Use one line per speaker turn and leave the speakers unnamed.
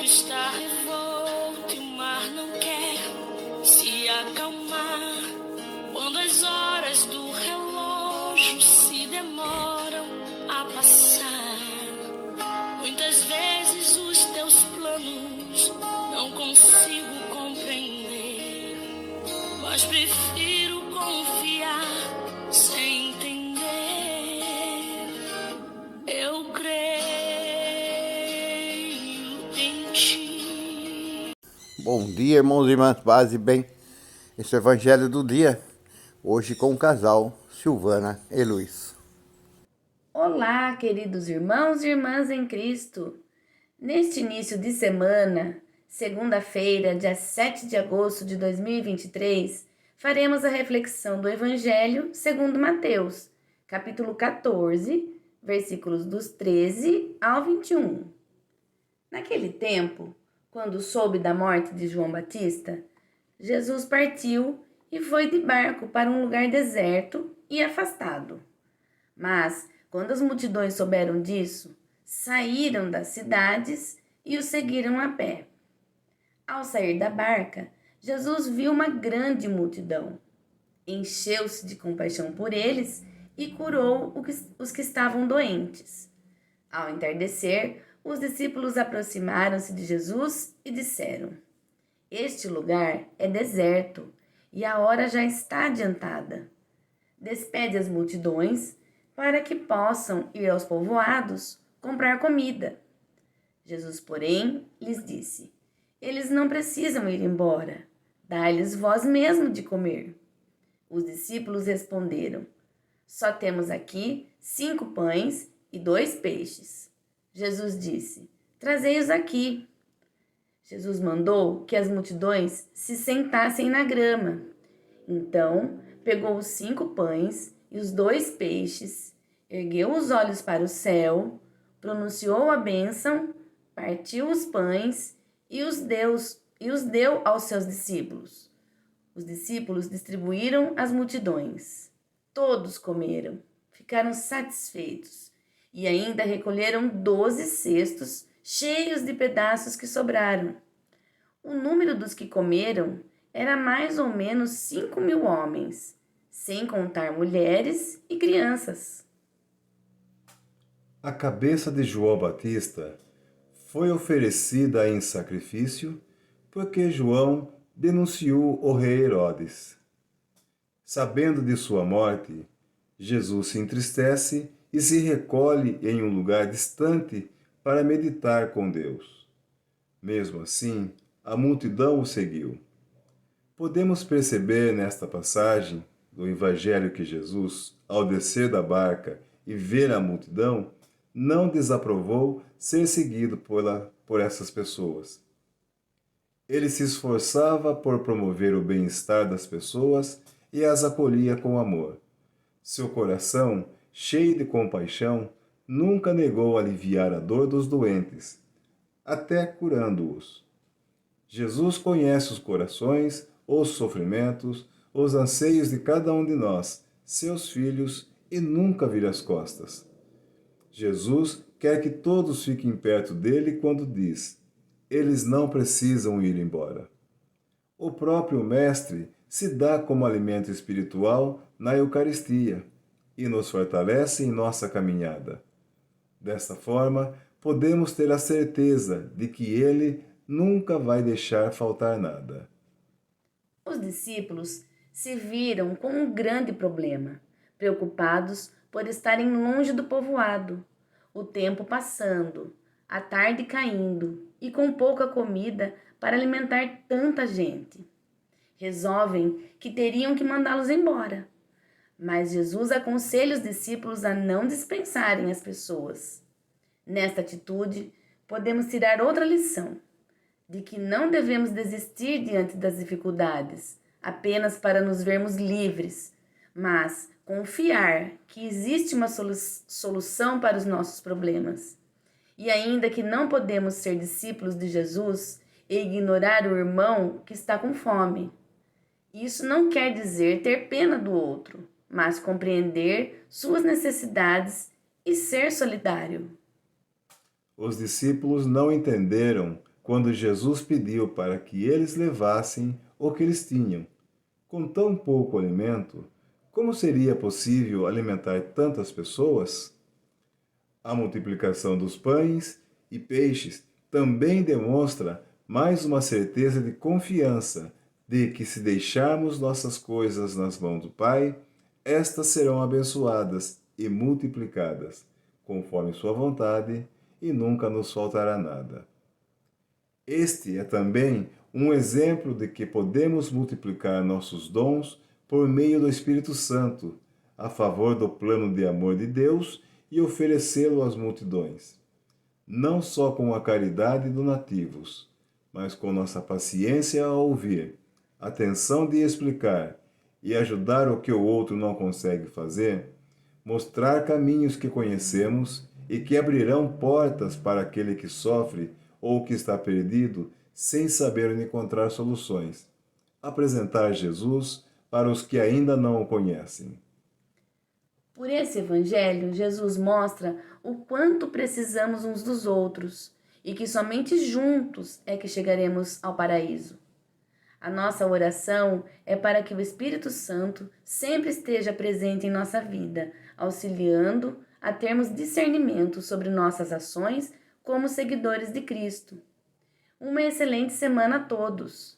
está revolto e o mar não quer se acalmar. Quando as horas do relógio se demoram a passar, muitas vezes os teus planos não consigo compreender, mas prefiro confiar sem entender. Eu creio em ti.
Bom dia, irmãos e irmãs, paz e bem. Esse é o Evangelho do dia, hoje com o casal Silvana e Luiz.
Olá, queridos irmãos e irmãs em Cristo. Neste início de semana, segunda-feira, dia 7 de agosto de 2023, faremos a reflexão do Evangelho segundo Mateus, capítulo 14, versículos dos 13 ao 21. Naquele tempo, quando soube da morte de João Batista, Jesus partiu e foi de barco para um lugar deserto e afastado. Mas, quando as multidões souberam disso, saíram das cidades e o seguiram a pé. Ao sair da barca, Jesus viu uma grande multidão. Encheu-se de compaixão por eles e curou os que estavam doentes. Ao entardecer, os discípulos aproximaram-se de Jesus e disseram: Este lugar é deserto e a hora já está adiantada. Despede as multidões para que possam ir aos povoados comprar comida. Jesus, porém, lhes disse: Eles não precisam ir embora. Dai-lhes vós mesmo de comer. Os discípulos responderam: Só temos aqui 5 pães e 2 peixes. Jesus disse: Trazei-os aqui. Jesus mandou que as multidões se sentassem na grama. Então, pegou os 5 pães e os 2 peixes, ergueu os olhos para o céu, pronunciou a bênção, partiu os pães e os deu aos seus discípulos. Os discípulos distribuíram às multidões. Todos comeram, ficaram satisfeitos e ainda recolheram 12 cestos cheios de pedaços que sobraram. O número dos que comeram era mais ou menos 5.000 homens, sem contar mulheres e crianças.
A cabeça de João Batista foi oferecida em sacrifício porque João denunciou o rei Herodes. Sabendo de sua morte, Jesus se entristece e se recolhe em um lugar distante para meditar com Deus. Mesmo assim, a multidão o seguiu. Podemos perceber nesta passagem do Evangelho que Jesus, ao descer da barca e ver a multidão, não desaprovou ser seguido por essas pessoas. Ele se esforçava por promover o bem-estar das pessoas e as acolhia com amor. Seu coração, cheio de compaixão, nunca negou aliviar a dor dos doentes, até curando-os. Jesus conhece os corações, os sofrimentos, os anseios de cada um de nós, seus filhos, e nunca vira as costas. Jesus quer que todos fiquem perto dele quando diz: Eles não precisam ir embora. O próprio Mestre se dá como alimento espiritual na Eucaristia e nos fortalece em nossa caminhada. Desta forma, podemos ter a certeza de que Ele nunca vai deixar faltar nada.
Os discípulos se viram com um grande problema, preocupados por estarem longe do povoado, o tempo passando, a tarde caindo e com pouca comida para alimentar tanta gente. Resolvem que teriam que mandá-los embora, mas Jesus aconselha os discípulos a não dispensarem as pessoas. Nesta atitude, podemos tirar outra lição, de que não devemos desistir diante das dificuldades, apenas para nos vermos livres, mas confiar que existe uma solução para os nossos problemas. E ainda que não podemos ser discípulos de Jesus e ignorar o irmão que está com fome. Isso não quer dizer ter pena do outro, mas compreender suas necessidades e ser solidário.
Os discípulos não entenderam quando Jesus pediu para que eles levassem o que eles tinham. Com tão pouco alimento, como seria possível alimentar tantas pessoas? A multiplicação dos pães e peixes também demonstra mais uma certeza de confiança de que, se deixarmos nossas coisas nas mãos do Pai, estas serão abençoadas e multiplicadas, conforme sua vontade, e nunca nos faltará nada. Este é também um exemplo de que podemos multiplicar nossos dons por meio do Espírito Santo, a favor do plano de amor de Deus, e oferecê-lo às multidões. Não só com a caridade donativos, mas com nossa paciência a ouvir, atenção de explicar e ajudar o que o outro não consegue fazer, mostrar caminhos que conhecemos e que abrirão portas para aquele que sofre ou que está perdido sem saber onde encontrar soluções. Apresentar Jesus para os que ainda não o conhecem.
Por esse evangelho, Jesus mostra o quanto precisamos uns dos outros e que somente juntos é que chegaremos ao paraíso. A nossa oração é para que o Espírito Santo sempre esteja presente em nossa vida, auxiliando a termos discernimento sobre nossas ações como seguidores de Cristo. Uma excelente semana a todos!